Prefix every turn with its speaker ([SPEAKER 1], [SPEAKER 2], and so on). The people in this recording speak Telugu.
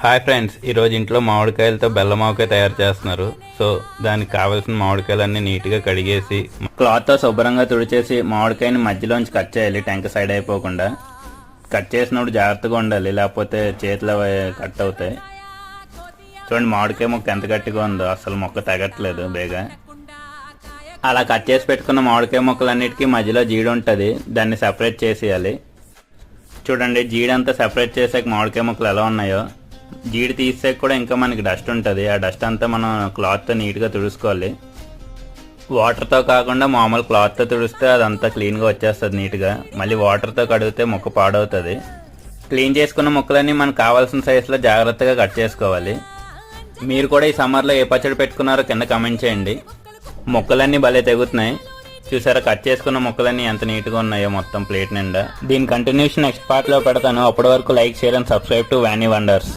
[SPEAKER 1] హాయ్ ఫ్రెండ్స్, ఈరోజు ఇంట్లో మామిడికాయలతో బెల్లం ఆవకాయ తయారు చేస్తున్నారు. సో దానికి కావాల్సిన మామిడికాయలన్నీ నీట్గా కడిగేసి క్లాత్తో శుభ్రంగా తుడిచేసి మామిడికాయని మధ్యలోంచి కట్ చేయాలి, టెంక సైడ్ అయిపోకుండా. కట్ చేసినప్పుడు జాగ్రత్తగా ఉండాలి, లేకపోతే చేతిలో కట్ అవుతాయి. చూడండి మామిడికాయ మొక్క ఎంత గట్టిగా ఉందో, అసలు మొక్క తగ్గట్లేదు బేగా. అలా కట్ చేసి పెట్టుకున్న మామిడికాయ మొక్కలన్నిటికీ మధ్యలో జీడి ఉంటుంది, దాన్ని సెపరేట్ చేసేయాలి. చూడండి జీడంతా సెపరేట్ చేసాక మామిడికాయ మొక్కలు ఎలా ఉన్నాయో. జీడి తీసాక కూడా ఇంకా మనకి డస్ట్ ఉంటుంది, ఆ డస్ట్ అంతా మనం క్లాత్తో నీట్గా తుడుచుకోవాలి. వాటర్తో కాకుండా మామూలు క్లాత్తో తుడిస్తే అదంతా క్లీన్గా వచ్చేస్తుంది నీట్గా. మళ్ళీ వాటర్తో కడిగితే మొక్క పాడవుతుంది. క్లీన్ చేసుకున్న ముక్కలన్నీ మనకు కావాల్సిన సైజులో జాగ్రత్తగా కట్ చేసుకోవాలి. మీరు కూడా ఈ సమ్మర్లో ఏ పచ్చడి పెట్టుకున్నారో కింద కమెంట్ చేయండి. మొక్కలన్నీ భలే తెగుతున్నాయి. చూసారా కట్ చేసుకున్న మొక్కలన్నీ ఎంత నీట్గా ఉన్నాయో మొత్తం ప్లేట్ నిండా. దీని కంటిన్యూషన్ నెక్స్ట్ పార్ట్లో పెడతాను. అప్పటి వరకు like, share and subscribe to Vaani wonders.